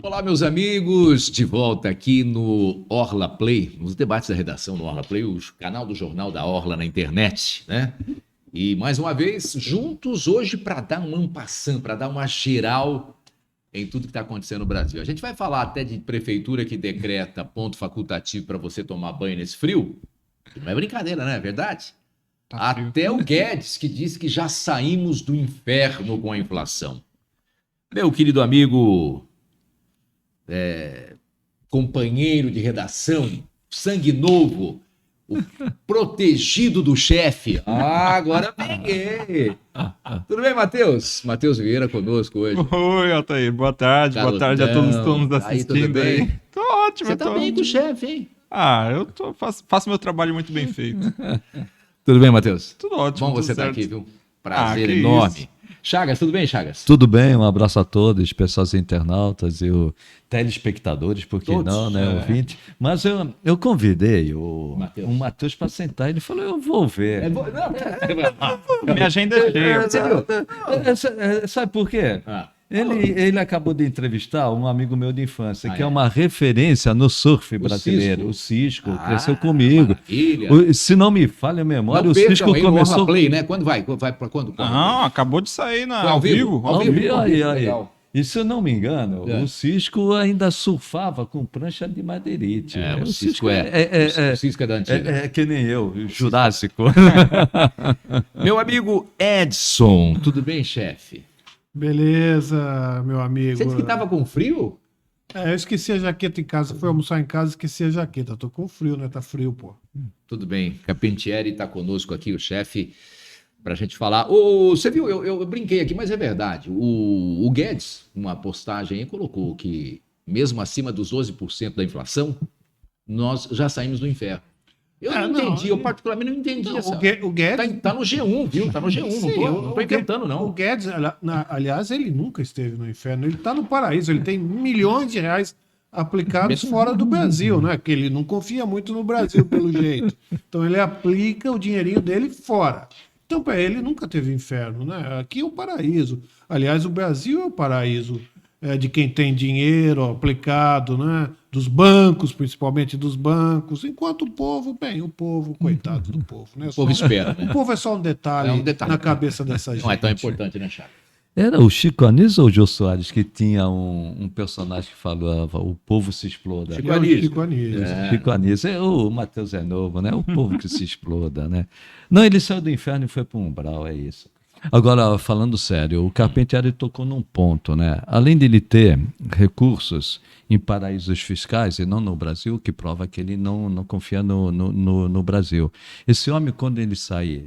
Olá, meus amigos, de volta aqui no Orla Play, nos debates da redação no Orla Play, o canal do Jornal da Orla na internet, né? E mais uma vez, juntos hoje para dar um ampassã, para dar uma geral em tudo que está acontecendo no Brasil. A gente vai falar até de prefeitura que decreta ponto facultativo para você tomar banho nesse frio. Não é brincadeira, né? É verdade? Tá frio. Até o Guedes, que diz que já saímos do inferno com a inflação. Meu querido amigo companheiro de redação, sangue novo, o protegido do chefe. Ah, agora peguei. Tudo bem, Matheus? Matheus Vieira conosco hoje. Oi, Altair. Boa tarde a todos que estão nos Aí, tudo assistindo bem? aí. Tô ótimo, Você tá bem com o chefe, hein? faço meu trabalho muito bem feito. Tudo bem, Matheus? Tudo ótimo, Bom tudo você estar certo. aqui, viu? Prazer Que enorme. isso. Chagas, tudo bem, Chagas? Tudo bem, um abraço a todos, pessoas internautas e os telespectadores, por que Todos. não, né, ouvinte. Mas eu convidei o Matheus para sentar, ele falou, eu vou ver. Minha agenda é cheia. Você viu? Sabe por quê? Ah. Ele acabou de entrevistar um amigo meu de infância, que é uma referência no surf brasileiro, Cisco? o Cisco, cresceu comigo. Maravilha. Se não me falha a memória, Não o percam Cisco aí no Orla começou... Play, né? Quando vai? Vai para quando? Não, acabou de sair Foi ao vivo? Ao vivo. Aí. Legal. E se eu não me engano, É. o Cisco ainda surfava com prancha de madeirite. É, né? o Cisco o Cisco é da antiga. É que nem eu, Jurássico. Meu amigo Edson, tudo bem, chefe? Beleza, meu amigo. Você disse que estava com frio? Eu esqueci a jaqueta em casa. Fui almoçar em casa e esqueci a jaqueta. Tô com frio, né? Tá frio, pô. Tudo bem. Carpentieri está conosco aqui, o chefe, para a gente falar. Ô, você viu, eu brinquei aqui, mas é verdade. O Guedes, uma postagem aí, colocou que, mesmo acima dos 12% da inflação, nós já saímos do inferno. Eu não entendi, eu particularmente não entendi essa. O Guedes. Tá no G1, viu? Tá no G1, Sim, não tô inventando, O não. Guedes, aliás, ele nunca esteve no inferno. Ele tá no paraíso. Ele tem milhões de reais aplicados fora do Brasil, né? Que ele não confia muito no Brasil, pelo jeito. Então ele aplica o dinheirinho dele fora. Então, para ele, nunca teve inferno, né? Aqui é o paraíso. Aliás, o Brasil é o paraíso de quem tem dinheiro aplicado, né? Dos bancos, principalmente dos bancos. Enquanto o povo, coitado do povo, né? O povo espera, né? O povo é só um detalhe, na cabeça dessa gente. Não é tão importante, né, Chaco? Era o Chico Anísio ou o Jô Soares que tinha um personagem que falava o povo se exploda? Chico É o Anísio. Chico Anísio. Chico Anísio. O Matheus é novo, né? O povo que se exploda, né? Não, ele saiu do inferno e foi para o umbral, é isso. Agora, falando sério, o Carpentieri tocou num ponto, né? Além de ele ter recursos em paraísos fiscais, e não no Brasil, que prova que ele não confia no Brasil. Esse homem, quando ele sai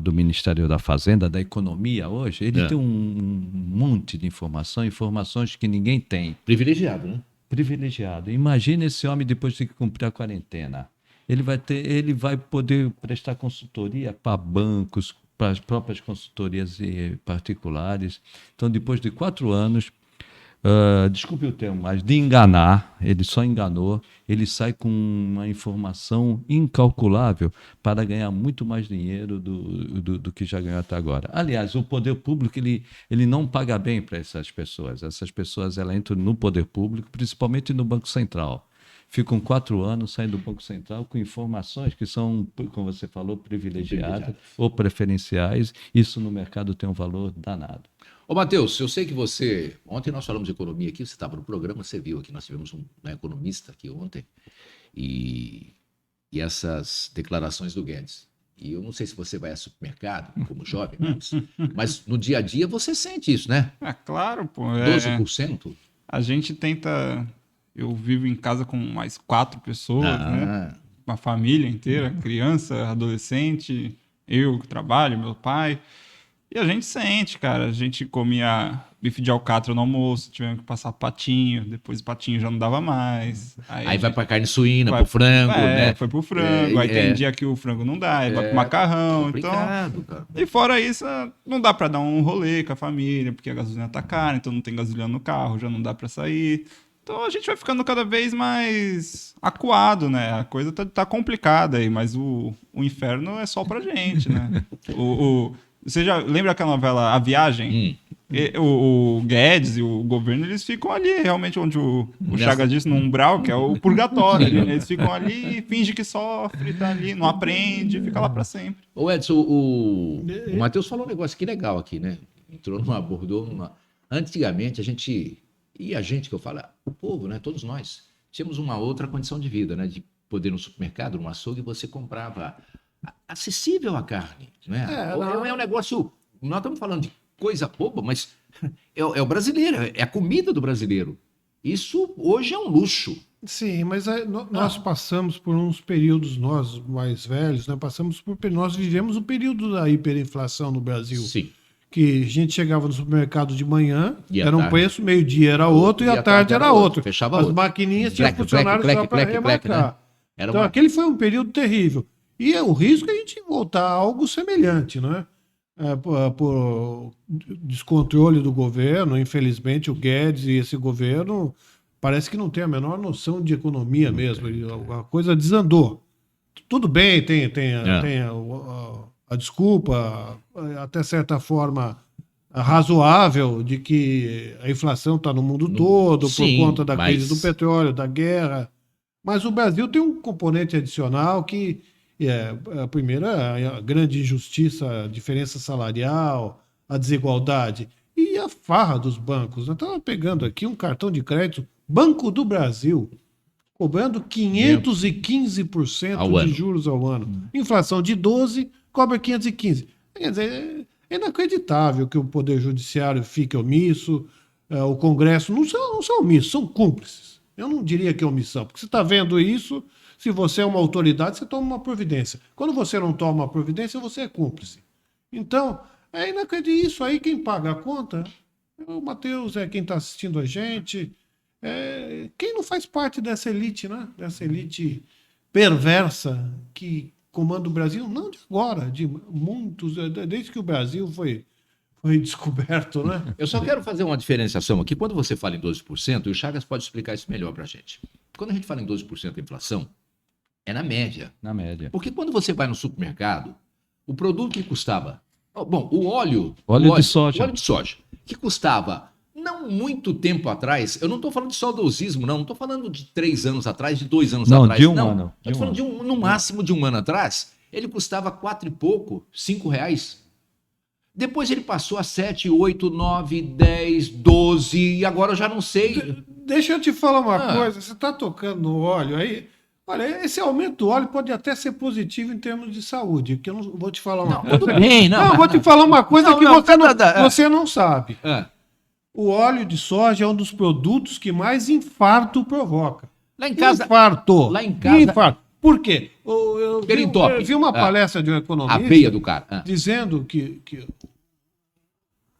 do Ministério da Fazenda, da Economia hoje, ele tem um monte de informações que ninguém tem. Privilegiado, né? Privilegiado. Imagina esse homem depois de cumprir a quarentena. Ele vai poder prestar consultoria para bancos, para as próprias consultorias particulares. Então, depois de 4 anos, desculpe o termo, mas de enganar, ele só enganou, ele sai com uma informação incalculável para ganhar muito mais dinheiro do que já ganhou até agora. Aliás, o poder público, ele não paga bem para essas pessoas. Essas pessoas elas entram no poder público, principalmente no Banco Central. Ficam 4 anos saindo do Banco Central com informações que são, como você falou, privilegiadas ou preferenciais. Isso no mercado tem um valor danado. Ô, Matheus, eu sei que você... Ontem nós falamos de economia aqui, você estava no programa, você viu aqui, nós tivemos um economista aqui ontem, e essas declarações do Guedes. E eu não sei se você vai ao supermercado, como jovem, mas no dia a dia você sente isso, né? Claro, pô. 12%? A gente tenta... Eu vivo em casa com mais 4 pessoas, né? Uma família inteira, criança, adolescente, eu que trabalho, meu pai. E a gente sente, cara. A gente comia bife de alcatra no almoço, tivemos que passar patinho, depois o patinho já não dava mais. Aí vai pra carne suína, pro frango, né? Foi pro frango. Aí tem dia que o frango não dá, aí vai pro macarrão. Então, cara. e fora isso, não dá pra dar um rolê com a família, porque a gasolina tá cara, então não tem gasolina no carro, já não dá pra sair. Então a gente vai ficando cada vez mais acuado, né? A coisa tá complicada aí, mas o inferno é só pra gente, né? Você já lembra aquela novela A Viagem? O Guedes e o governo, eles ficam ali, realmente, onde o Chagas disse, no umbral, que é o purgatório. Ali, né? Eles ficam ali e fingem que sofre, tá ali, não aprende, fica lá para sempre. Ô Edson, o Matheus falou um negócio que legal aqui, né? Abordou numa... Antigamente, a gente que eu falo, o povo, né? Todos nós, tínhamos uma outra condição de vida, né? De poder ir no supermercado, no açougue, você comprava acessível a carne, né? É um negócio... Nós estamos falando de coisa boba, mas é o brasileiro, é a comida do brasileiro. Isso hoje é um luxo. Sim, mas nós passamos por uns períodos, nós mais velhos, né, nós vivemos o período da hiperinflação no Brasil. Sim. Que a gente chegava no supermercado de manhã, era um tarde? preço, meio-dia era outro e à tarde era outro. Fechava As outro. maquininhas tinham funcionários só para remarcar. Né? Então aquele foi um período terrível. E o risco é a gente voltar a algo semelhante, né? Por descontrole do governo, infelizmente o Guedes e esse governo parece que não tem a menor noção de economia mesmo, a coisa desandou. Tudo bem, tem a desculpa, até certa forma razoável, de que a inflação está no mundo todo, por conta da crise do petróleo, da guerra, mas o Brasil tem um componente adicional que a primeira, a grande injustiça, a diferença salarial, a desigualdade e a farra dos bancos. Eu estava pegando aqui um cartão de crédito, Banco do Brasil, cobrando 515% de juros ao ano. Inflação de 12%, cobra 515%. Quer dizer, é inacreditável que o Poder Judiciário fique omisso, o Congresso não são omissos, são cúmplices. Eu não diria que é omissão, porque você está vendo isso... Se você é uma autoridade, você toma uma providência. Quando você não toma uma providência, você é cúmplice. Então, é inacreditável. Isso aí, quem paga a conta, o Matheus, quem está assistindo a gente, quem não faz parte dessa elite, né? Dessa elite perversa que comanda o Brasil, não de agora, de muitos, desde que o Brasil foi descoberto, né? Eu só quero fazer uma diferenciação aqui. Quando você fala em 12%, e o Chagas pode explicar isso melhor para a gente. Quando a gente fala em 12% da inflação, é na média. Na média. Porque quando você vai no supermercado, o produto que custava... Bom, o óleo de soja, que custava não muito tempo atrás, eu não estou falando de saudosismo, não estou falando de 3 anos atrás, de 2 anos atrás. De um ano. Estou falando no máximo de um ano atrás, ele custava 4 e pouco, R$5. Depois ele passou a 7, 8, 9, 10, 12, e agora eu já não sei. Deixa eu te falar uma coisa, você está tocando no óleo aí. Olha, esse aumento do óleo pode até ser positivo em termos de saúde, porque eu não vou te falar uma coisa. Tudo bem, eu vou te falar uma coisa que você não sabe. O óleo de soja é um dos produtos que mais infarto provoca. Lá em casa. Infarto. Lá em casa. Infarto. Por quê? Eu vi uma palestra de um economista. A veia do cara. Dizendo que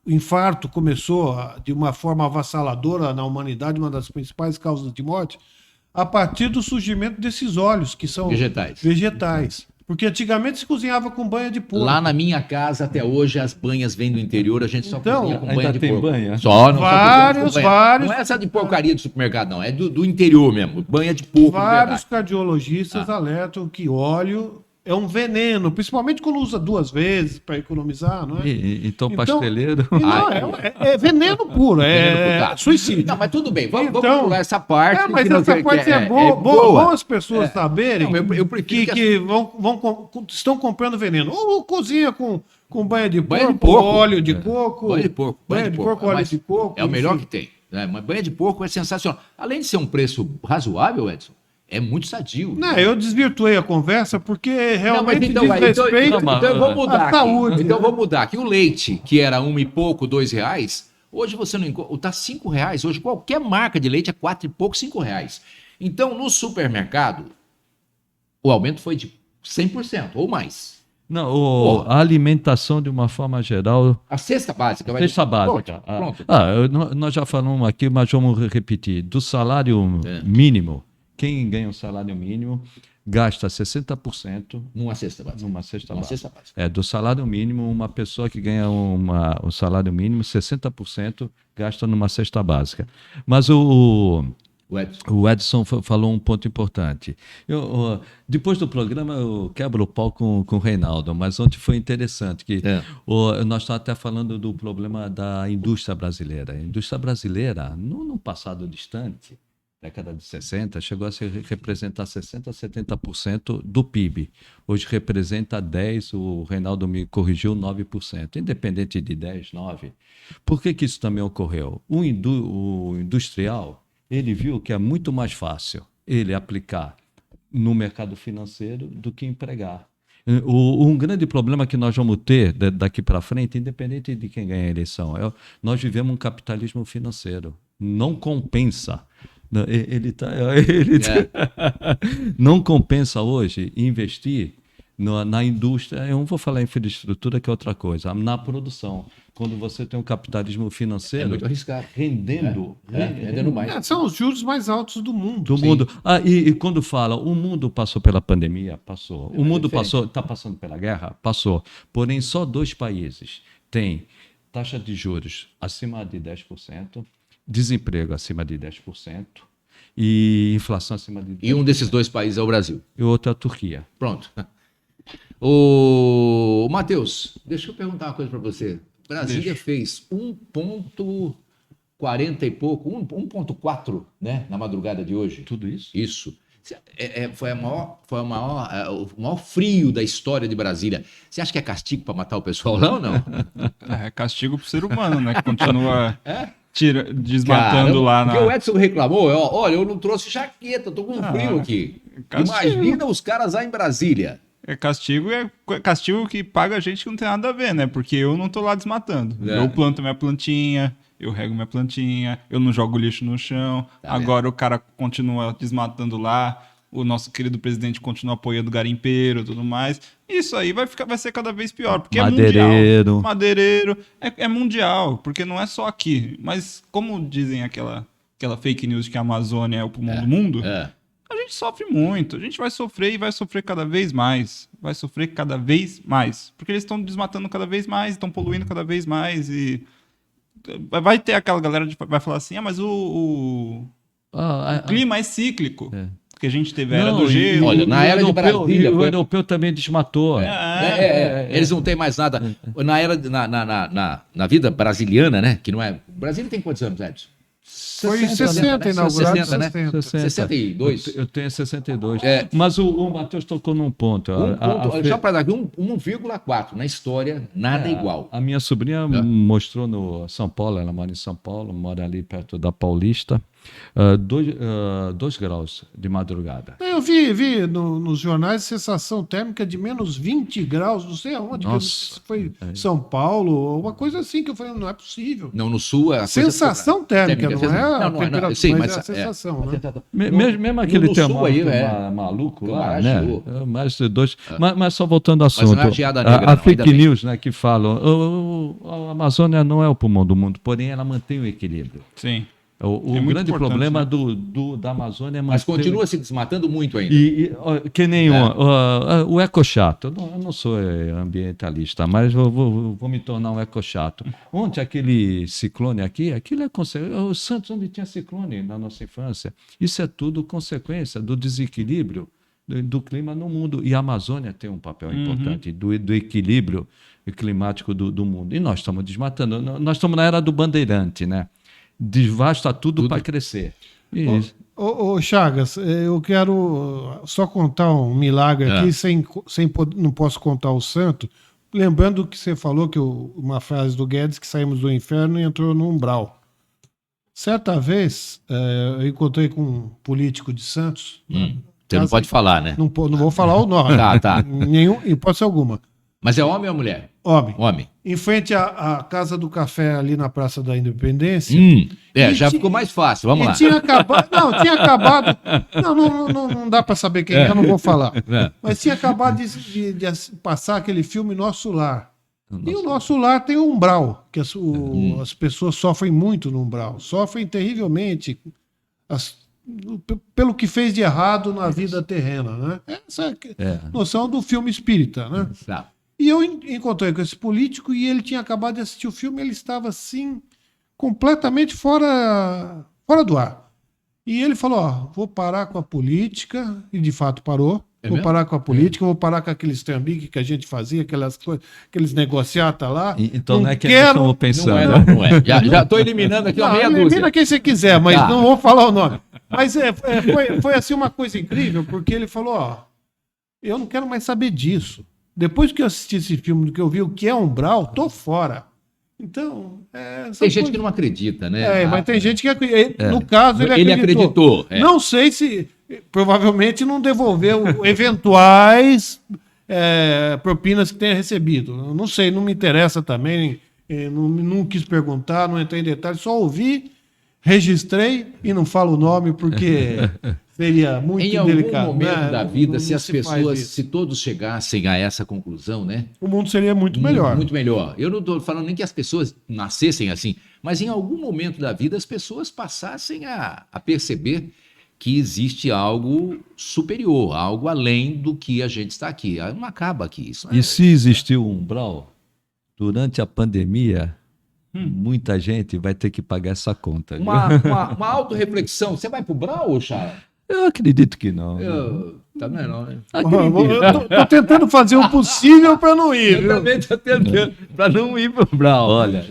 o infarto começou de uma forma avassaladora na humanidade, uma das principais causas de morte, a partir do surgimento desses óleos, que são vegetais. Porque antigamente se cozinhava com banha de porco. Lá na minha casa, até hoje, as banhas vêm do interior, a gente só cozinha com banha de porco. Banha? Só, não vários. Não é essa de porcaria do supermercado, não. É do interior mesmo. Banha de porco. Vários cardiologistas alertam que óleo é um veneno, principalmente quando usa 2 vezes para economizar, não é? Então, pasteleiro... é veneno puro, é suicídio. Não, mas tudo bem, vamos pular essa parte. Mas essa parte é boa as pessoas saberem que estão comprando veneno. Ou cozinha com banha de porco, óleo de coco. Banha de porco, óleo de coco. É o melhor que tem. Mas banha de porco é sensacional. Além de ser um preço razoável, Edson, é muito sadio. Não, eu desvirtuei a conversa porque realmente diz respeito então eu vou mudar à saúde. Então eu vou mudar aqui. O leite, que era R$1 e pouco, R$2, hoje você não encontra. Está R$5. Hoje qualquer marca de leite é 4 e pouco, R$5. Então no supermercado, o aumento foi de 100% ou mais. Não, a alimentação de uma forma geral... A cesta básica. Cesta básica. Pronto. Nós já falamos aqui, mas vamos repetir. Do salário mínimo... Quem ganha um salário mínimo gasta 60% numa cesta básica. Do salário mínimo, uma pessoa que ganha o salário mínimo, 60% gasta numa cesta básica. Mas o O Edson falou um ponto importante. Depois do programa eu quebro o pau com o Reinaldo, mas ontem foi interessante que nós estávamos até falando do problema da indústria brasileira. A indústria brasileira, num passado distante, década de 60, chegou a representar 60% a 70% do PIB. Hoje representa 10%, o Reinaldo me corrigiu, 9%. Independente de 10%, 9%. Por que isso também ocorreu? O industrial, ele viu que é muito mais fácil ele aplicar no mercado financeiro do que empregar. Um grande problema que nós vamos ter daqui para frente, independente de quem ganha a eleição, nós vivemos um capitalismo financeiro. Não compensa. Não compensa hoje investir na indústria. Eu não vou falar em infraestrutura, que é outra coisa. Na produção. Quando você tem um capitalismo financeiro... É muito arriscado. Rendendo mais. São os juros mais altos do mundo. Do mundo. E quando fala, o mundo passou pela pandemia, passou. O mundo está passando pela guerra, passou. Porém, só 2 países têm taxa de juros acima de 10%, desemprego acima de 10% e inflação acima de 10%. E um desses 2 países é o Brasil. E o outro é a Turquia. Pronto. Ô, Matheus, deixa eu perguntar uma coisa para você. Brasília fez 1,40 e pouco, 1,4, né, na madrugada de hoje. Tudo isso? Isso. Foi o maior frio da história de Brasília. Você acha que é castigo para matar o pessoal lá ou não? É castigo pro ser humano, né? Que continua desmatando lá. Porque o Edson reclamou, olha, eu não trouxe jaqueta, tô com frio aqui. Castigo. Imagina os caras lá em Brasília. É castigo que paga a gente que não tem nada a ver, né? Porque eu não tô lá desmatando. Eu planto minha plantinha, eu rego minha plantinha, eu não jogo lixo no chão. Agora o cara continua desmatando lá, o nosso querido presidente continua apoiando o garimpeiro e tudo mais. Isso aí vai ser cada vez pior, porque é mundial. Madeireiro. É mundial, porque não é só aqui. Mas como dizem aquela fake news que a Amazônia é o pulmão do mundo... A gente sofre muito, a gente vai sofrer e vai sofrer cada vez mais. Vai sofrer cada vez mais. Porque eles estão desmatando cada vez mais, estão poluindo cada vez mais. E vai ter aquela galera que vai falar assim: mas o clima é cíclico. Porque a gente teve a era do gelo. Olha, na era de Brasília. O europeu também desmatou. Eles não têm mais nada. Na era, na vida brasiliana, né? Que não é. Brasília tem quantos anos, Edson? Foi em 60, inaugurado em 60. 62. Eu tenho 62. Mas o Matheus tocou num ponto. Já para dar 1,4 na história, nada igual. A minha sobrinha mostrou no São Paulo, ela mora em São Paulo, mora ali perto da Paulista, 2 graus de madrugada. Eu vi nos jornais sensação térmica de menos 20 graus, não sei aonde. Nossa. Foi São Paulo, uma coisa assim que eu falei, não é possível. Não, no sul é a sensação térmica, não é a temperatura, sim, mas é a sensação, né? Mesmo aquele termômetro maluco lá, né? Mais de 2. Mas só voltando ao assunto, a fake news, né, que falam, a Amazônia não é o pulmão do mundo, porém ela mantém o equilíbrio. Sim. O grande problema, né, da Amazônia é manter... Mas continua se desmatando muito ainda. Que nenhum. O ecochato. Eu não sou ambientalista, mas vou me tornar um ecochato. Ontem, aquele ciclone aqui, aquilo é o Santos, onde tinha ciclone na nossa infância. Isso é tudo consequência do desequilíbrio do clima no mundo. E a Amazônia tem um papel importante do equilíbrio climático do mundo. E nós estamos desmatando. Nós estamos na era do bandeirante, né? Devasta tudo para crescer. Ô Chagas, eu quero só contar um milagre aqui, não posso contar o santo. Lembrando que você falou que uma frase do Guedes, que saímos do inferno e entrou no umbral. Certa vez, eu encontrei com um político de Santos. Você não pode falar, né? Não vou falar o nome. Tá. Nenhum, hipótese alguma. Mas é homem ou mulher? Homem. Em frente à Casa do Café, ali na Praça da Independência. Já ficou mais fácil, vamos lá. Tinha acabado. Não dá para saber quem eu não vou falar. Mas tinha acabado de passar aquele filme Nosso Lar. E o Nosso Lar tem um umbral, que as pessoas sofrem muito no umbral. Sofrem terrivelmente pelo que fez de errado na vida terrena, né? Essa é a noção do filme espírita, né? E eu encontrei com esse político e ele tinha acabado de assistir o filme, ele estava assim, completamente fora do ar. E ele falou, ó, vou parar com a política, e de fato parou. É Vou mesmo? parar com a política, vou parar com aqueles trambiques que a gente fazia, aquelas coisas, aqueles negociatas lá. Então não é que quero... nós estamos Não pensando. é, não é. Já estou eliminando aqui uma Não, meia elimina dúzia. quem você quiser, mas Tá. não vou falar o nome. Mas foi assim uma coisa incrível, porque ele falou, ó, eu não quero mais saber disso. Depois que eu assisti esse filme, que eu vi o que é umbral, tô fora. Então, Tem gente que não acredita, né? mas tem gente que acredita. No caso, ele Ele acreditou. acreditou. Não sei se, provavelmente não devolveu eventuais propinas que tenha recebido. Eu não sei, não me interessa também, não quis perguntar, não entrei em detalhes, só ouvi, registrei e não falo o nome porque seria muito Em algum delicado. momento né? da vida, Não se as se faz pessoas, isso. se todos chegassem a essa conclusão, né? O mundo seria muito melhor. Muito melhor. Eu não estou falando nem que as pessoas nascessem assim, mas em algum momento da vida as pessoas passassem a perceber que existe algo superior, algo além do que a gente está aqui. Não acaba aqui isso. Né? E se existiu um umbral, durante a pandemia, muita gente vai ter que pagar essa conta. viu? Uma autorreflexão. Você vai pro Brau, Chara? Eu acredito que não. Tá vendo, não, né? Eu tô tentando fazer o possível para não ir. Eu viu? também tô tentando para não ir pro Brau. Olha,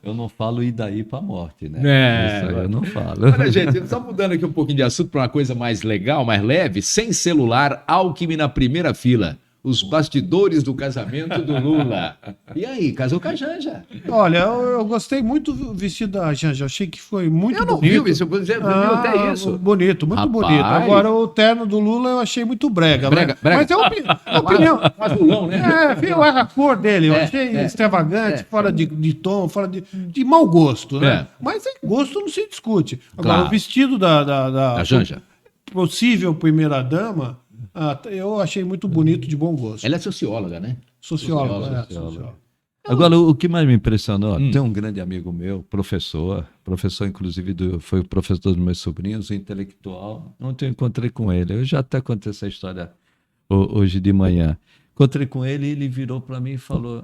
eu não falo ir daí para a morte, né? É. Isso aí eu não falo. Olha, gente, só mudando aqui um pouquinho de assunto para uma coisa mais legal, mais leve, sem celular, Alckmin na primeira fila. Os bastidores do casamento do Lula. E aí, casou com a Janja? Olha, eu gostei muito do vestido da Janja. Achei que foi muito Eu não bonito. vi isso, eu vou dizer, viu até isso. Bonito, muito Rapaz. bonito. Agora, o terno do Lula eu achei muito brega. Brega, mas, brega. mas é opinião. Um azulão, né? Viu a cor dele, eu achei extravagante, fora de tom, fora de mau gosto, né? É. Mas gosto não se discute. Agora, Claro. o vestido Da Janja. possível primeira-dama, eu achei muito bonito, de bom gosto. Ela é socióloga, né? Socióloga. socióloga. Agora, o que mais me impressionou, tem um grande amigo meu, professor inclusive foi o professor dos meus sobrinhos, intelectual. Ontem eu encontrei com ele, eu já até contei essa história hoje de manhã. Encontrei com ele e ele virou para mim e falou,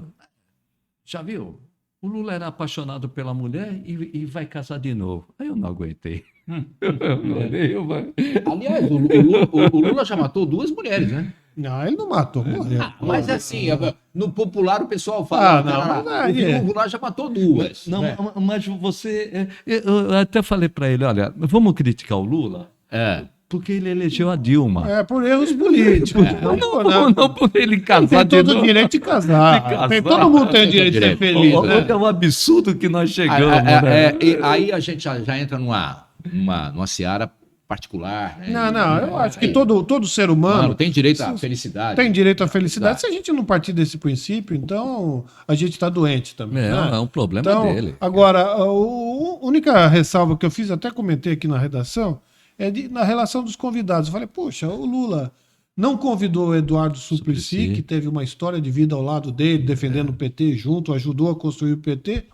já viu? O Lula era apaixonado pela mulher e vai casar de novo. Aí eu não aguentei. Aliás, o Lula já matou 2 mulheres, né? Não, ele não matou, morreu. Mas assim, no popular o pessoal fala, não, cara, mas aí o Lula já matou 2. Não, né? mas você... Eu até falei para ele, olha, vamos criticar o Lula? É. Porque ele elegeu a Dilma. Por erros políticos. Não por ele casar Tem de todo o novo. direito de casar. Todo mundo tem o direito de ser feliz. Né? É um absurdo que nós chegamos. né? E aí a gente já entra numa seara particular. Né? Não, eu acho que todo ser humano Mano, tem direito à felicidade. tem direito à felicidade. Se a gente não partir desse princípio, então a gente está doente também. né? É um problema Então, dele. agora, a única ressalva que eu fiz, até comentei aqui na redação, na relação dos convidados. Eu falei, poxa, o Lula não convidou o Eduardo Suplicy, que teve uma história de vida ao lado dele, defendendo o PT junto, ajudou a construir o PT,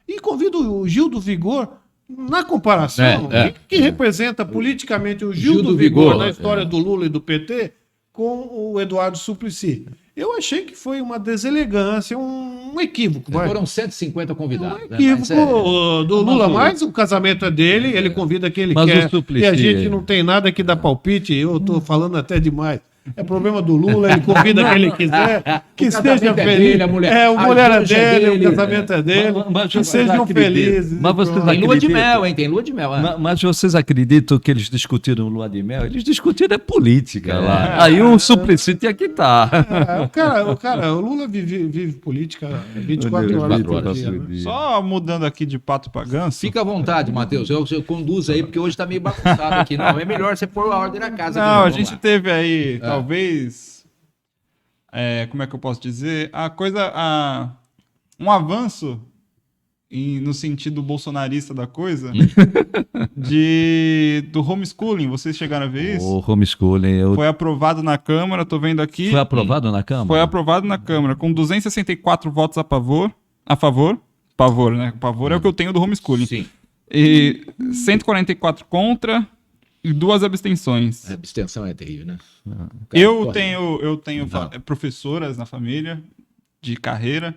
e convida o Gil do Vigor. Na comparação, quem representa politicamente o Gil do Vigor na história do Lula e do PT com o Eduardo Suplicy? Eu achei que foi uma deselegância, um equívoco. Foram 150 convidados. Um equívoco do Lula, mas o casamento é dele, ele convida quem ele quer. E a gente não tem nada que dar palpite, eu estou falando até demais. É problema do Lula, ele convida quem ele quiser, que esteja feliz. Dele, a mulher é dele, o casamento é dele, que sejam felizes. Mas vocês Tem lua de mel, hein? Tem lua de mel. Mas vocês acreditam que eles discutiram lua de mel? Eles discutiram política lá. Aí o Suplicy tinha que estar. O Lula vive política 24 horas por dia. Né? Só mudando aqui de pato pra ganso. Fica à vontade, Matheus. Eu conduzo aí, porque hoje tá meio bagunçado aqui. Não, é melhor você pôr a ordem na casa. Não, a gente teve aí, talvez, como é que eu posso dizer? Um avanço no sentido bolsonarista da coisa, do homeschooling. Vocês chegaram a ver isso? O homeschooling. Foi aprovado na Câmara, tô vendo aqui. Foi aprovado na Câmara? Foi aprovado na Câmara, com 264 votos a favor, né? Pavor é o que eu tenho do homeschooling. Sim. E 144 contra e 2 abstenções. A abstenção é terrível, né? Eu tenho professoras na família de carreira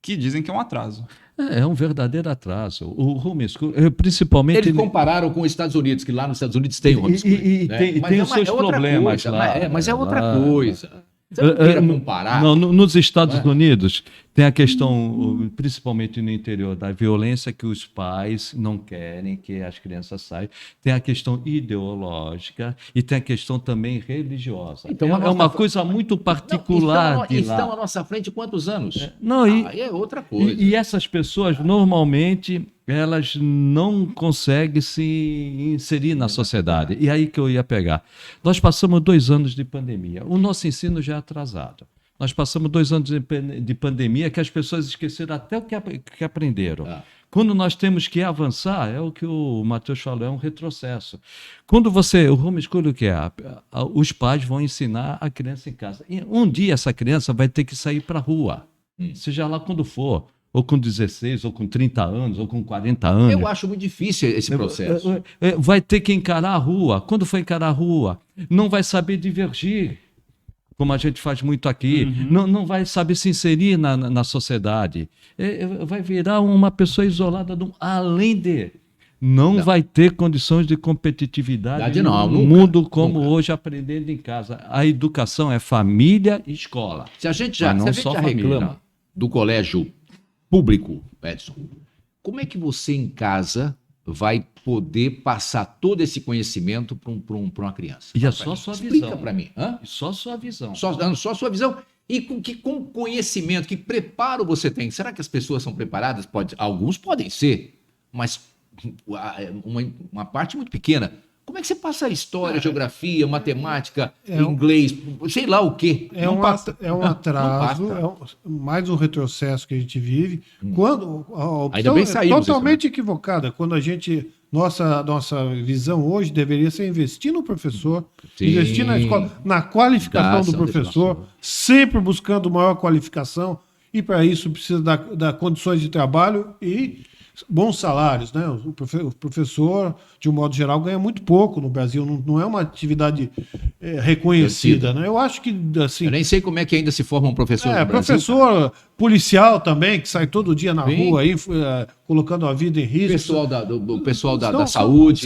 que dizem que é um atraso. É um verdadeiro atraso. O homeschooling, principalmente... Eles compararam com os Estados Unidos, que lá nos Estados Unidos tem homeschooling. Né? Tem os seus problemas coisa, lá. Mas é outra coisa. Você não queira comparar. Não, nos Estados Unidos tem a questão, principalmente no interior, da violência que os pais não querem que as crianças saiam. Tem a questão ideológica e tem a questão também religiosa. Então, é uma coisa muito particular de lá. Estão à nossa frente quantos anos? Aí é outra coisa. E essas pessoas, normalmente, elas não conseguem se inserir na sociedade. E aí que eu ia pegar. Nós passamos 2 anos de pandemia. O nosso ensino já é atrasado. Nós passamos 2 anos de pandemia que as pessoas esqueceram até o que aprenderam. Quando nós temos que avançar, é o que o Matheus falou, é um retrocesso. Quando o homeschooling, o que é? Os pais vão ensinar a criança em casa. E um dia essa criança vai ter que sair para a rua, seja lá quando for. Ou com 16, ou com 30 anos, ou com 40 anos. Eu acho muito difícil esse processo. Vai ter que encarar a rua. Quando for encarar a rua, não vai saber divergir, como a gente faz muito aqui. Não vai saber se inserir na sociedade. Vai virar uma pessoa isolada, além de... Não vai ter condições de competitividade no mundo como hoje, aprendendo em casa. A educação é família e escola. Se a gente já reclama do colégio público, Edson, como é que você em casa vai poder passar todo esse conhecimento para uma criança? E é só sua visão. Explica para mim. Só sua visão. Só sua visão. E com conhecimento, que preparo você tem? Será que as pessoas são preparadas? Alguns podem ser, mas uma parte muito pequena. Como é que você passa história, geografia, matemática, inglês, sei lá o quê? É um atraso, mais um retrocesso que a gente vive. Quando a opção é totalmente equivocada. Quando nossa visão hoje deveria ser investir no professor, investir na escola, na qualificação do professor, sempre buscando maior qualificação, e para isso precisa dar condições de trabalho e bons salários, né? O professor, de um modo geral, ganha muito pouco no Brasil, não é uma atividade reconhecida, né? Eu acho que, assim... Eu nem sei como é que ainda se forma um professor no Brasil. Professor policial também, que sai todo dia na rua aí, colocando a vida em risco. O pessoal da saúde.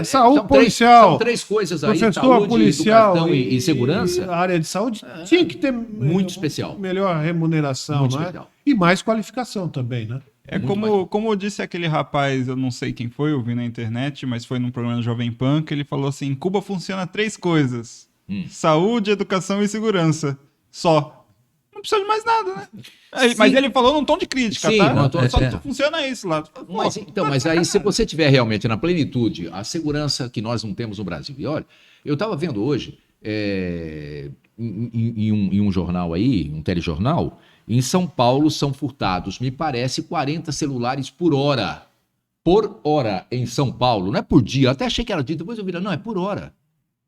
Saúde policial. São 3 coisas aí, professor, saúde, policial educação e segurança. A área de saúde tinha que ter muito especial. Melhor remuneração, muito especial. E mais qualificação também, né? É como disse aquele rapaz, eu não sei quem foi, eu vi na internet, mas foi num programa do Jovem Pan, que ele falou assim, em Cuba funciona 3 coisas. Saúde, educação e segurança. Só. Não precisa de mais nada, né? Mas ele falou num tom de crítica, tá? Só funciona isso lá. Mas aí, se você tiver realmente na plenitude a segurança que nós não temos no Brasil, e olha, eu estava vendo hoje em um jornal aí, um telejornal, em São Paulo são furtados, me parece, 40 celulares por hora. Por hora em São Paulo, não é por dia. Eu até achei que era dia, depois eu vi, não, é por hora.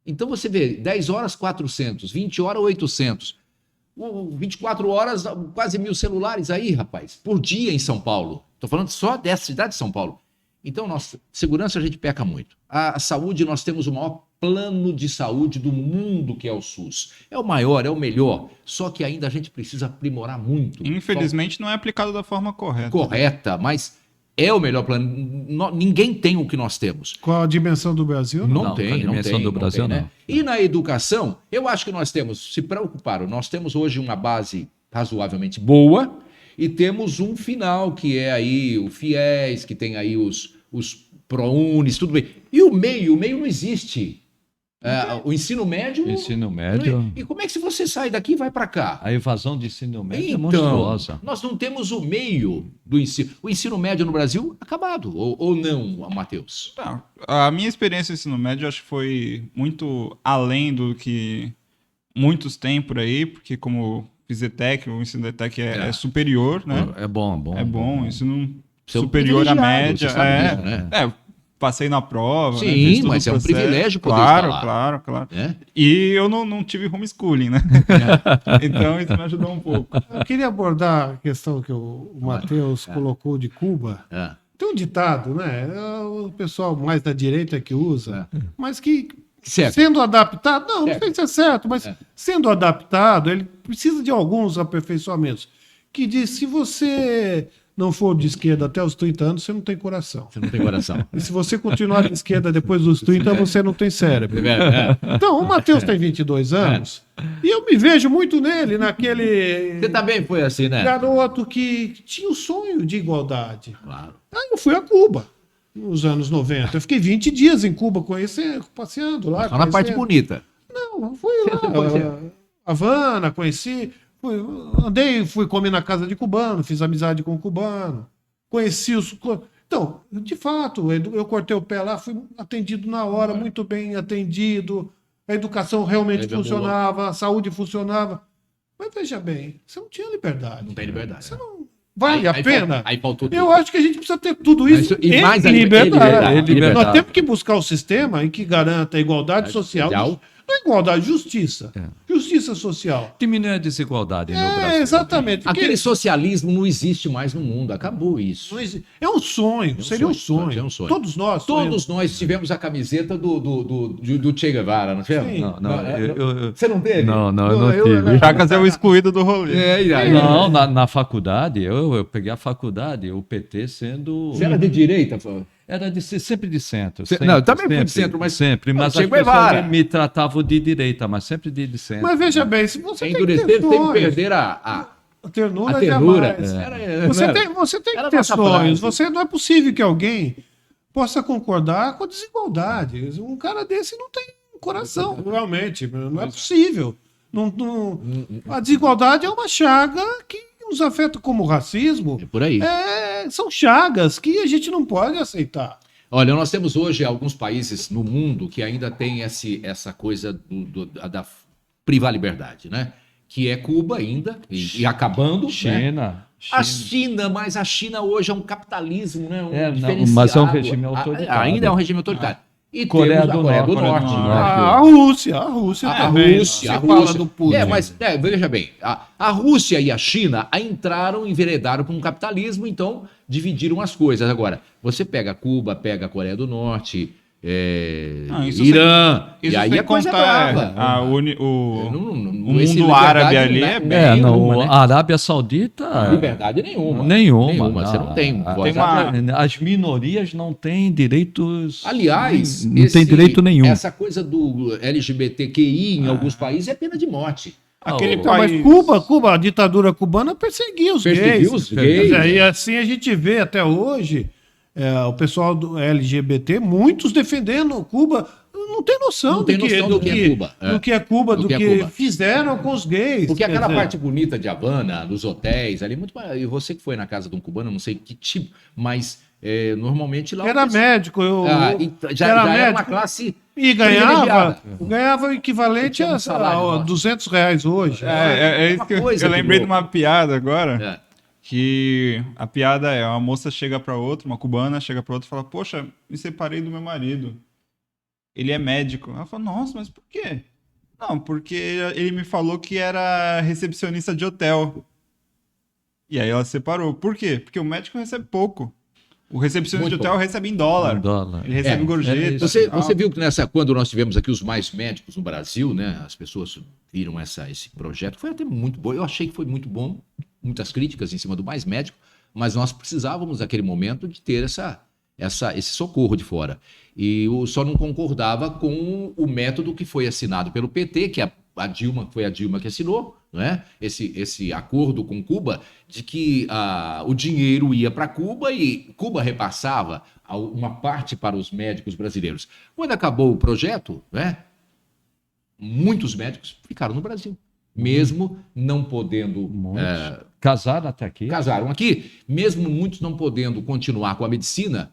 Então você vê, 10 horas, 400, 20 horas, 800. 24 horas, quase 1.000 celulares aí, rapaz, por dia em São Paulo. Estou falando só dessa cidade de São Paulo. Então, nossa, segurança a gente peca muito. A saúde, nós temos o maior plano de saúde do mundo, que é o SUS. É o maior, é o melhor, só que ainda a gente precisa aprimorar muito. Infelizmente não é aplicado da forma correta. Correta, mas é o melhor plano. Ninguém tem o que nós temos. Qual a dimensão do Brasil? Não tem. A dimensão do Brasil, não. E na educação, eu acho que nós temos, se preocuparam, nós temos hoje uma base razoavelmente boa e temos um final, que é aí o FIES, que tem aí os ProUnis, tudo bem. E o meio não existe. O ensino médio... Ensino médio... E como é que se você sai daqui e vai para cá? A evasão de ensino médio é monstruosa. Nós não temos o meio do ensino. O ensino médio no Brasil, acabado. Ou não, Matheus? Não, a minha experiência no ensino médio acho que foi muito além do que muitos têm por aí, porque como fiz ETEC, o ensino da ETEC é superior, né? É bom. É bom, ensino superior à média. Passei na prova. Sim, mas é um privilégio poder falar. Claro. E eu não tive homeschooling, né? Então isso me ajudou um pouco. Eu queria abordar a questão que o Matheus colocou de Cuba. Tem um ditado, né? O pessoal mais da direita que usa, mas que sendo adaptado... Não sei se é certo, mas sendo adaptado, ele precisa de alguns aperfeiçoamentos. que diz: se você não for de esquerda até os 30 anos, você não tem coração. Você não tem coração. E se você continuar de esquerda depois dos 30, você não tem cérebro. Então, o Matheus tem 22 anos e eu me vejo muito nele, naquele Você também foi assim, né? garoto que tinha o sonho de igualdade. Claro. Aí eu fui a Cuba, nos anos 90. Eu fiquei 20 dias em Cuba conhecendo, passeando lá. Só na parte conhecendo. bonita. Não, fui lá. Havana, conheci. Fui comer na casa de cubano, fiz amizade com o cubano. Conheci os... Então, de fato, eu cortei o pé lá, fui atendido na hora, muito bem atendido. A educação realmente funcionava, a saúde funcionava. Mas veja bem, você não tinha liberdade. Não tem liberdade. Você não... Vale a pena? Aí faltou tudo. Eu acho que a gente precisa ter tudo isso E mais liberdade. liberdade. Nós temos que buscar o sistema em que garanta a igualdade social. Não é igualdade, justiça. Justiça social. Diminuir a desigualdade no Brasil. Exatamente. Aquele socialismo não existe mais no mundo. Acabou isso. É um sonho, seria um sonho. É um sonho. Todos nós. Todos nós tivemos a camiseta do Che Guevara, não tivemos? Sim. Você não teve? Não, eu não tive. Chagas é o excluído do rolê. Não, na faculdade, eu peguei a faculdade, o PT sendo... Você era de direita? Era sempre de centro. Não, eu também fui de centro, mas... Sempre, mas as pessoas me tratavam de direita, mas sempre de centro. Mas veja bem, se você tem que ter Endurecer sem sonhos, perder a ternura ternura. jamais. Você tem que ter sonhos. Não é possível que alguém possa concordar com a desigualdade. Um cara desse não tem coração, realmente. Não é possível. A desigualdade é uma chaga que nos afeta como o racismo. É por aí. São chagas que a gente não pode aceitar. Olha, nós temos hoje alguns países no mundo que ainda tem essa coisa da privar a liberdade, né? Que é Cuba ainda, e acabando. China. Né? A China, mas a China hoje é um capitalismo, né? Mas é um regime autoritário. Ainda é um regime autoritário. E Coreia temos a do Coreia do Norte. Norte. A Rússia também. Rússia, Você fala do Putin. Veja bem, a Rússia e a China entraram, enveredaram para um capitalismo, então dividiram as coisas. Agora, você pega Cuba, pega a Coreia do Norte, Irã, e aí a coisa é brava. O mundo árabe ali é bem... Né? A Arábia Saudita... Liberdade nenhuma. Nenhuma. Você não tem. As minorias não têm direitos... Aliás, não tem direito nenhum. Essa coisa do LGBTQI em alguns países é pena de morte. Mas Cuba, a ditadura cubana perseguia os gays. E assim a gente vê até hoje... o pessoal do LGBT, muitos defendendo Cuba, não tem noção do que é Cuba, do que fizeram com os gays. Porque aquela parte bonita de Havana, dos hotéis, ali, e você que foi na casa de um cubano, não sei que tipo, mas normalmente lá... Era médico, já era uma classe... E ganhava o equivalente a R$200 hoje. Isso que eu lembrei de uma piada agora. Que a piada é, uma moça chega pra outra, uma cubana chega pra outra e fala, poxa, me separei do meu marido. Ele é médico. Ela fala, nossa, mas por quê? Não, porque ele me falou que era recepcionista de hotel. E aí ela se separou. Por quê? Porque o médico recebe pouco. O recepcionista de hotel recebe em dólar. Ele recebe gorjeta. Você viu que quando nós tivemos aqui os Mais Médicos no Brasil, né? As pessoas viram esse projeto. Foi até muito bom. Eu achei que foi muito bom. Muitas críticas em cima do Mais Médico. Mas nós precisávamos, naquele momento, de ter esse socorro de fora. E eu só não concordava com o método que foi assinado pelo PT, que foi a Dilma que assinou, né? Esse acordo com Cuba, de que o dinheiro ia para Cuba e Cuba repassava uma parte para os médicos brasileiros. Quando acabou o projeto, né? Muitos médicos ficaram no Brasil, mesmo não podendo... Casaram até aqui? Casaram aqui, mesmo muitos não podendo continuar com a medicina,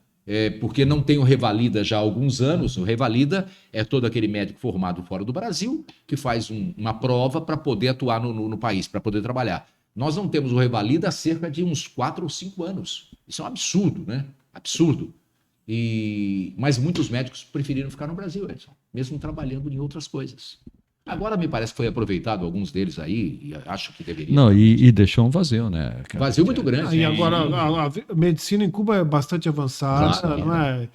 porque não tem o Revalida já há alguns anos. O Revalida é todo aquele médico formado fora do Brasil que faz uma prova para poder atuar no país, para poder trabalhar. Nós não temos o Revalida há cerca de uns 4 ou 5 anos. Isso é um absurdo, né? Absurdo. Mas muitos médicos preferiram ficar no Brasil, Edson, mesmo trabalhando em outras coisas. Agora me parece que foi aproveitado alguns deles aí, e acho que deveria. Não, e deixou um vazio, né? Vazio muito grande. E agora a medicina em Cuba é bastante avançada, claro, não é?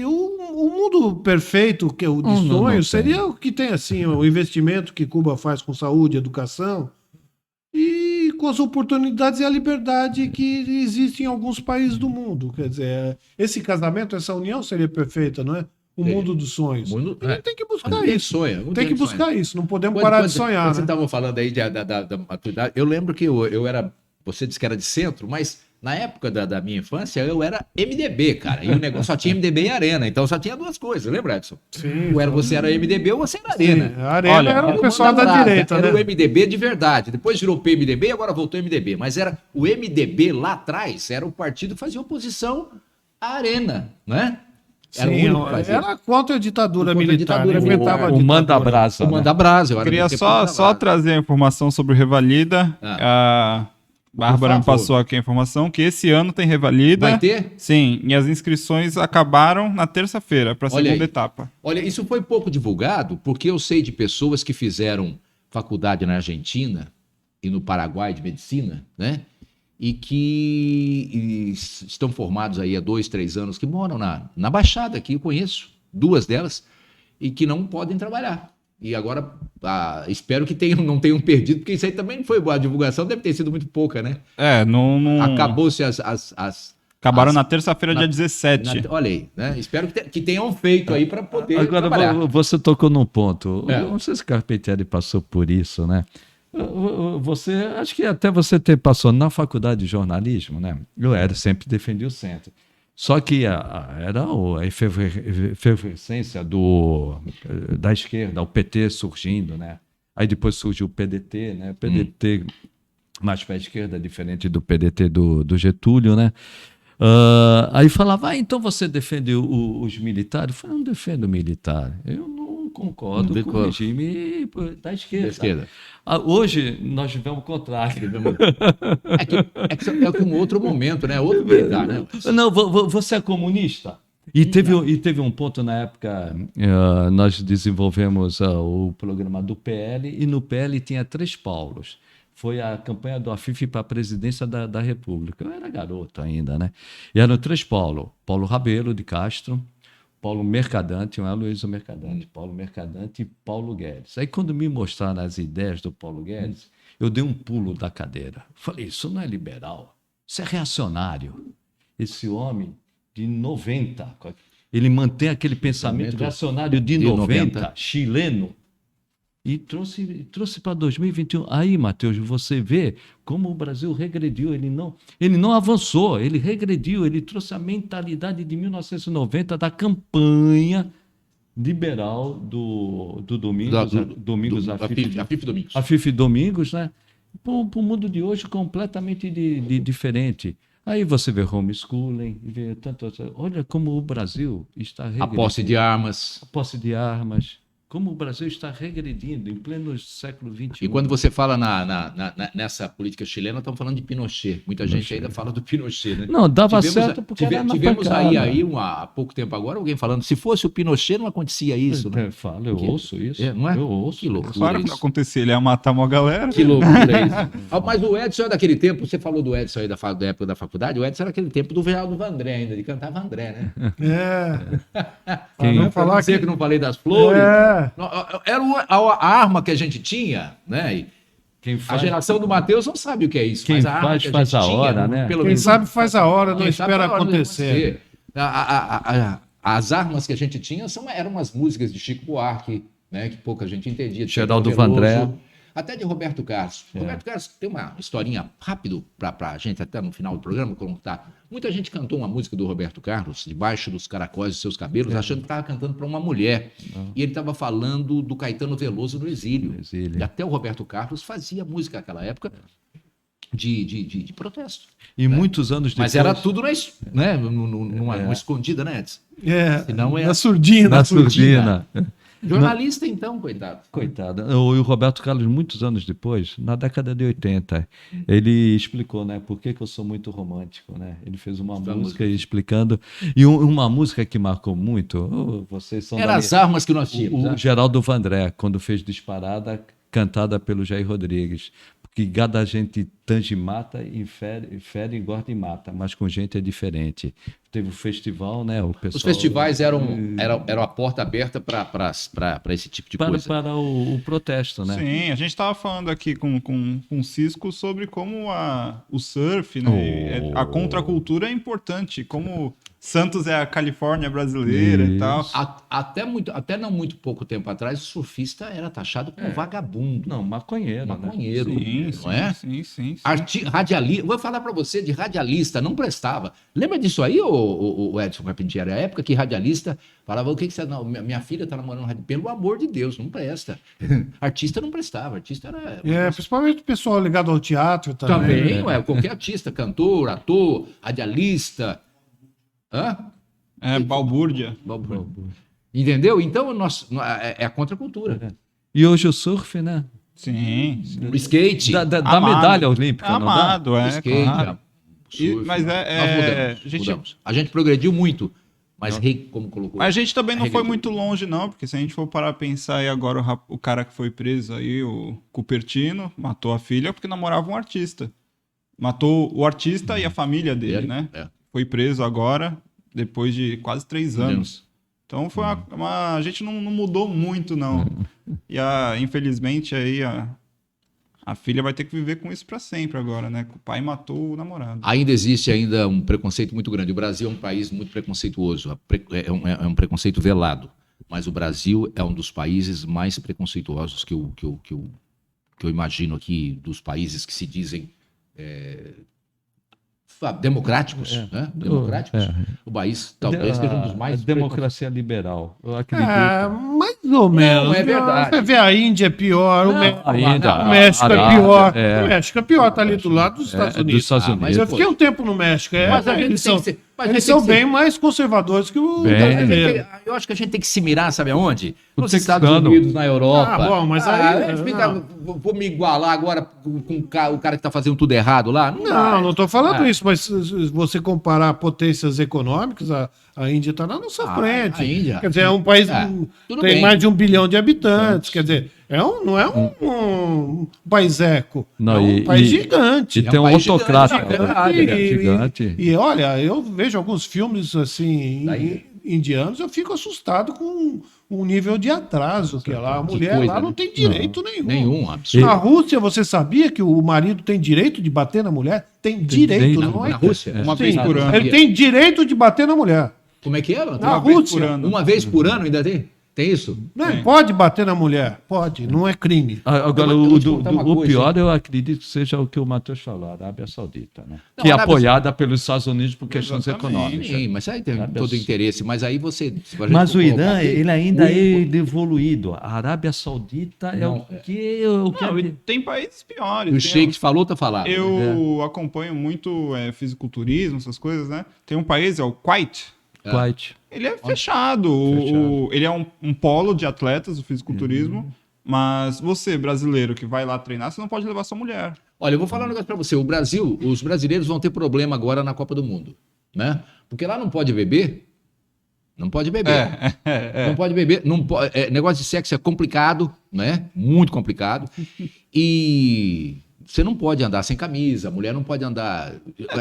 O mundo perfeito, que é o de sonho, seria o que tem assim, o investimento que Cuba faz com saúde, educação. E com as oportunidades e a liberdade que existe em alguns países do mundo. Quer dizer, esse casamento, essa união seria perfeita, não é? O mundo dos sonhos. Tem que buscar isso. Tem que buscar isso. Não podemos parar de sonhar. Você estava falando aí da maturidade. Eu lembro que eu era. Você disse que era de centro, mas na época da minha infância eu era MDB, cara. E o negócio só tinha MDB e Arena. Então só tinha duas coisas, lembra, Edson? Sim. Você era MDB ou você era Arena. Sim. A Arena era o pessoal da direita, era né? o MDB de verdade. Depois virou PMDB e agora voltou MDB. Mas era o MDB lá atrás, era o partido que fazia oposição à Arena, né? Era Sim, era contra a ditadura militar. O manda-brasa. O manda-brasa. Eu queria só trazer a informação sobre o Revalida. A Bárbara me passou aqui a informação que esse ano tem Revalida. Vai ter? Sim, e as inscrições acabaram na terça-feira para a segunda etapa. Olha, isso foi pouco divulgado, porque eu sei de pessoas que fizeram faculdade na Argentina e no Paraguai de medicina, né? E que estão formados aí há 2, 3 anos, que moram na Baixada, aqui eu conheço 2 delas, e que não podem trabalhar. E agora, espero que não tenham perdido, porque isso aí também não foi boa. A divulgação deve ter sido muito pouca, né? Não... Acabou-se Acabaram na terça-feira, dia 17. Olha aí, né? Espero que tenham feito aí para poder trabalhar. Agora, você tocou num ponto. Não sei se Carpentieri passou por isso, né? Acho que até você passou na faculdade de jornalismo, né? Eu sempre defendi o centro. Só que era a efervescência da esquerda, o PT surgindo, né? Aí depois surgiu o PDT, né? O PDT mais para a esquerda, diferente do PDT do Getúlio, né? Aí falava, então você defende os militares? Eu falei, não defendo militar. Eu não concordo com o regime da esquerda. Hoje nós vivemos o contrário. É que um outro momento, né? Outro militar, né? Não, você é comunista? E teve um ponto na época, nós desenvolvemos o programa do PL, e no PL tinha 3 Paulos. Foi a campanha do Afif para a presidência da República. Eu era garoto ainda, né? E eram 3 Paulo. Paulo Rabelo de Castro, Paulo Mercadante, não é Luiz Mercadante, Paulo Mercadante e Paulo Guedes. Aí quando me mostraram as ideias do Paulo Guedes, eu dei um pulo da cadeira. Falei, isso não é liberal, isso é reacionário. Esse homem de 90, ele mantém aquele pensamento reacionário de 90, chileno, e trouxe para 2021. Aí, Matheus, você vê como o Brasil regrediu. Ele não avançou, ele regrediu. Ele trouxe a mentalidade de 1990 da campanha liberal do Domingos. Afif Domingos, né? Para o mundo de hoje completamente diferente. Aí você vê homeschooling, vê tanto. Olha como o Brasil está regredindo. A posse de armas. Como o Brasil está regredindo em pleno século XXI. E quando você fala nessa política chilena, estamos falando de Pinochet. Muita gente ainda fala do Pinochet, né? Não, dava certo porque era na tivemos pancada. aí há pouco tempo agora alguém falando, se fosse o Pinochet não acontecia isso, né? Eu ouço isso. Não é? Eu ouço. Que loucura. Claro que não acontecia, ele ia matar uma galera. Que loucura isso. Mas o Edson é daquele tempo, você falou do Edson aí da época da faculdade, o Edson era daquele tempo do Geraldo Vandré ainda, de cantar Vandré, né? Não falar que não falei das flores. Era a arma que a gente tinha, né? A geração do Matheus não sabe o que é isso. Quem faz a hora, né? Quem sabe faz a hora, não espera acontecer. As armas que a gente tinha eram umas músicas de Chico Buarque, né? Que pouca gente entendia. Geraldo Vandré. Até de Roberto Carlos. Roberto Carlos tem uma historinha rápido para a gente, até no final do programa, contar. Muita gente cantou uma música do Roberto Carlos, debaixo dos caracóis dos seus cabelos, achando que estava cantando para uma mulher. E ele estava falando do Caetano Veloso no exílio. E até o Roberto Carlos fazia música naquela época de protesto. E muitos anos depois... Mas era tudo numa escondida, né, Edson? Senão na surdina. Na surdina. Jornalista, então, coitado. Coitado. O Roberto Carlos, muitos anos depois, na década de 80, ele explicou, né, por que eu sou muito romântico, né? Ele fez uma música explicando. E uma música que marcou muito, vocês são as armas que nós tínhamos. O Geraldo Vandré, quando fez Disparada, cantada pelo Jair Rodrigues. Porque gada gente tange e mata, fere, engorda e mata, mas com gente é diferente. teve o festival, né? O pessoal, Os festivais eram a porta aberta para esse tipo de coisa. para o protesto, né? Sim, a gente estava falando aqui com o Cisco sobre como o surf, né, a contracultura é importante, como Santos é a Califórnia brasileira e tal. Até não muito pouco tempo atrás, o surfista era taxado como vagabundo. Não, maconheiro. Maconheiro, Sim, não é? sim. Radialista, vou falar para você de radialista, não prestava. Lembra disso aí, o Edson Carpentier? A época que radialista falava, o que você... Não, minha filha está namorando radialista. Pelo amor de Deus, não presta. Artista não prestava, artista era... Principalmente o pessoal ligado ao teatro também. Também, qualquer artista, cantor, ator, radialista... Hã? Balbúrdia. Entendeu? Então, é a contracultura. E hoje o surf, né? Sim. O skate. Da medalha olímpica, amado, não dá? O skate, Claro. surf, Mas nós mudamos. A gente progrediu muito, mas como colocou... Mas a gente também não foi regrediu. muito longe, não, porque se a gente for parar a pensar aí agora, o cara que foi preso aí, o Cupertino, matou a filha porque namorava um artista. Matou o artista e a família dele, né? Foi preso agora, depois de quase 3 anos. Então foi a gente não mudou muito, não. E infelizmente aí a filha vai ter que viver com isso para sempre agora, né? Que o pai matou o namorado. Ainda existe um preconceito muito grande. O Brasil é um país muito preconceituoso, é um preconceito velado. Mas o Brasil é um dos países mais preconceituosos que eu imagino aqui, dos países que se dizem democráticos, né? Democráticos. O país talvez seja um dos mais... Democracia liberal, eu acredito. Mais ou menos. Não, é verdade. Você vê a Índia é pior, o México é Arábia, pior. O México é pior, tá ali do lado dos Estados Unidos. Dos Estados Unidos. Mas eu fiquei um tempo no México. Mas a gente Eles são bem mais conservadores que o brasileiro. Eu acho que a gente tem que se mirar, sabe aonde? Nos texano. Estados Unidos, na Europa. Bom, mas aí... Vou me igualar agora com o cara que está fazendo tudo errado lá? Não estou falando isso, mas se você comparar potências econômicas, a Índia está na nossa frente. A Índia. Quer dizer, é um país que tem mais de 1 bilhão de habitantes. Quer dizer, não é um país eco. Não, é um país gigante. E tem um país autocrata gigante. E olha, eu vejo alguns filmes assim indianos, eu fico assustado com o nível de atraso que é lá. A mulher lá não tem direito nenhum. Nenhum, absurdo. Na Rússia, você sabia que o marido tem direito de bater na mulher? Tem direito, não é? Na Rússia? Uma vez por ano. Ele tem direito de bater na mulher. Como é que é? Na Rússia. Uma vez por ano ainda tem? Tem isso? Não, pode bater na mulher? Pode, não é crime. Agora, Eu vou te contar uma o coisa. pior, eu acredito que seja o que o Matheus falou, a Arábia Saudita, né? Não, Que é a Arábia apoiada pelos Estados Unidos por questões Exatamente. econômicas. Sim, mas aí tem todo o interesse. Mas aí você... Mas o Irã, ele ainda é evoluído. A Arábia Saudita é o que... Não, e tem países piores. O Sheik falou, tá falado. Eu acompanho muito fisiculturismo, essas coisas, né? Tem um país, é o Kuwait. Kuwait. Ele é fechado. Ele é um polo de atletas, o fisiculturismo. Mas você, brasileiro, que vai lá treinar, você não pode levar sua mulher. Olha, eu vou falar um negócio pra você. Os brasileiros vão ter problema agora na Copa do Mundo, né? Porque lá não pode beber. Não pode beber. Não pode beber. Negócio de sexo é complicado, né? Muito complicado. E você não pode andar sem camisa, a mulher não pode andar...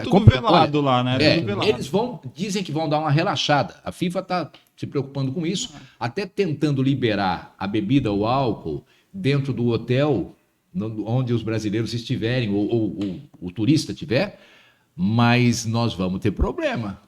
Tudo velado lá, né? Tudo velado. Eles dizem que vão dar uma relaxada. A FIFA está se preocupando com isso, até tentando liberar a bebida, o álcool, dentro do hotel onde os brasileiros estiverem, ou o turista tiver, mas nós vamos ter problema.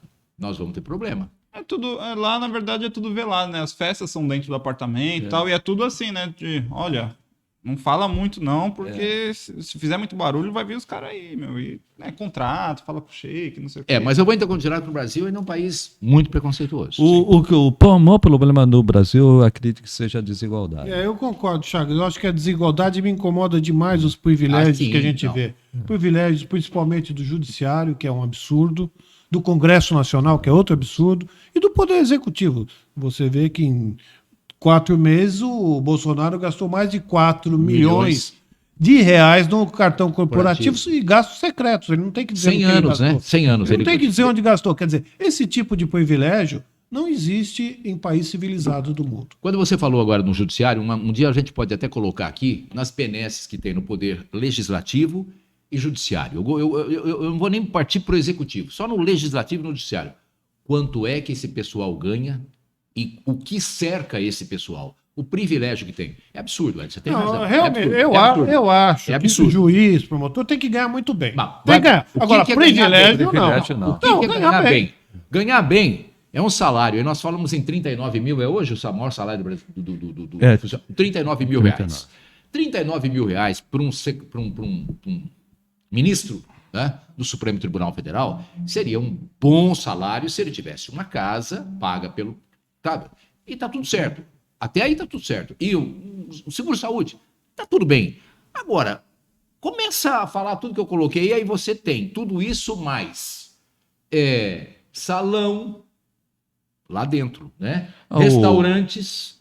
Lá, na verdade, é tudo velado, né? As festas são dentro do apartamento e tal, e é tudo assim, né? Olha, não fala muito não, porque se fizer muito barulho, vai vir os caras aí, meu. E, contrato, fala com o Sheik, não sei o quê. Mas eu vou ainda continuar que o Brasil ainda é um país muito preconceituoso. O maior problema no Brasil, eu acredito que seja a desigualdade. Eu concordo, Chagas. Eu acho que a desigualdade me incomoda demais os privilégios que a gente vê. Privilégios, principalmente do judiciário, que é um absurdo, do Congresso Nacional, que é outro absurdo, e do Poder Executivo. Você vê que em 4 meses o Bolsonaro gastou mais de 4 milhões de reais no cartão corporativo e gastos secretos. Ele não tem que dizer 100 onde ele anos, gastou. né? 100 anos. Ele não tem que dizer onde gastou. Quer dizer, esse tipo de privilégio não existe em país civilizado do mundo. Quando você falou agora no judiciário, um dia a gente pode até colocar aqui nas benesses que tem no poder legislativo e judiciário. Eu não vou nem partir para o executivo, só no legislativo e no judiciário. quanto é que esse pessoal ganha e o que cerca esse pessoal. O privilégio que tem. É absurdo, Edson, você tem razão. Realmente, É absurdo. eu acho É que absurdo. o juiz, promotor, tem que ganhar muito bem. Mas Tem que ganhar. o que Agora, que é ganhar bem? privilégio não. O que é ganhar bem? Ganhar bem é um salário. E nós falamos em 39 mil, é hoje o maior salário do Brasil. 39 mil reais. 39 mil reais para um ministro, né, do Supremo Tribunal Federal seria um bom salário se ele tivesse uma casa paga pelo... Sabe? E tá tudo certo. Até aí tá tudo certo. E o seguro-saúde, tá tudo bem. Agora, começa a falar tudo que eu coloquei, e aí você tem tudo isso mais salão lá dentro, né? Restaurantes,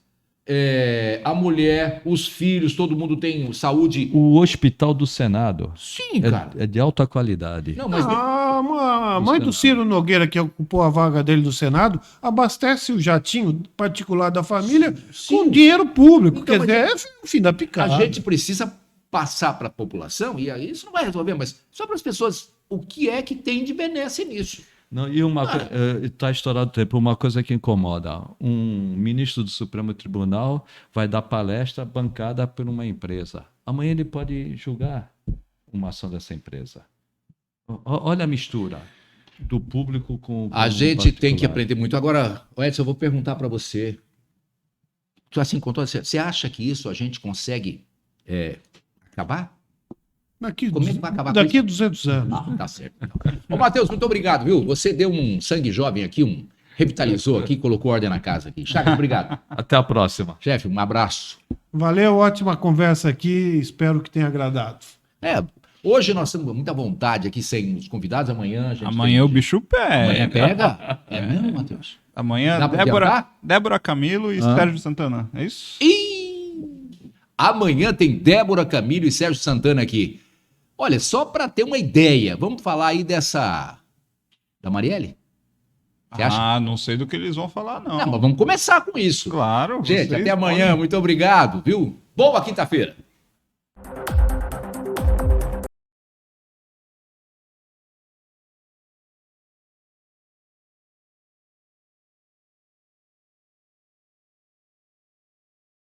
a mulher, os filhos, todo mundo tem saúde. O Hospital do Senado. Sim, cara. É de alta qualidade. Não, mas A mãe do Ciro Nogueira, que ocupou a vaga dele do Senado, abastece o jatinho particular da família com dinheiro público. Então, Quer dizer, é o fim da picada. a gente precisa passar para a população, e aí isso não vai resolver, mas só para as pessoas, o que é que tem de benesse nisso? Não, e está estourado o tempo. Uma coisa que incomoda: um ministro do Supremo Tribunal vai dar palestra bancada por uma empresa. Amanhã ele pode julgar uma ação dessa empresa. Olha a mistura do público com A gente tem que aprender muito. Agora, Edson, eu vou perguntar para você. Tu, assim, você acha que isso a gente consegue acabar? Como é que vai acabar com Daqui a isso? 200 anos. Tá certo. Ô, Matheus, muito obrigado, viu? Você deu um sangue jovem aqui, revitalizou aqui, colocou ordem na casa aqui. Chagas, obrigado. Até a próxima. Chefe, um abraço. Valeu, ótima conversa aqui. Espero que tenha agradado. Hoje nós temos muita vontade aqui sem os convidados. Amanhã a gente Amanhã o bicho pega. Amanhã pega? É mesmo, Matheus? Amanhã Dá pra Débora Camilo e Sérgio Santana. É isso? Amanhã tem Débora Camilo e Sérgio Santana aqui. Olha, só para ter uma ideia, vamos falar aí da Marielle? Você acha? Não sei do que eles vão falar, não. Não, mas vamos começar com isso. Claro. Gente, vocês até amanhã. podem. Muito obrigado, viu? Boa quinta-feira.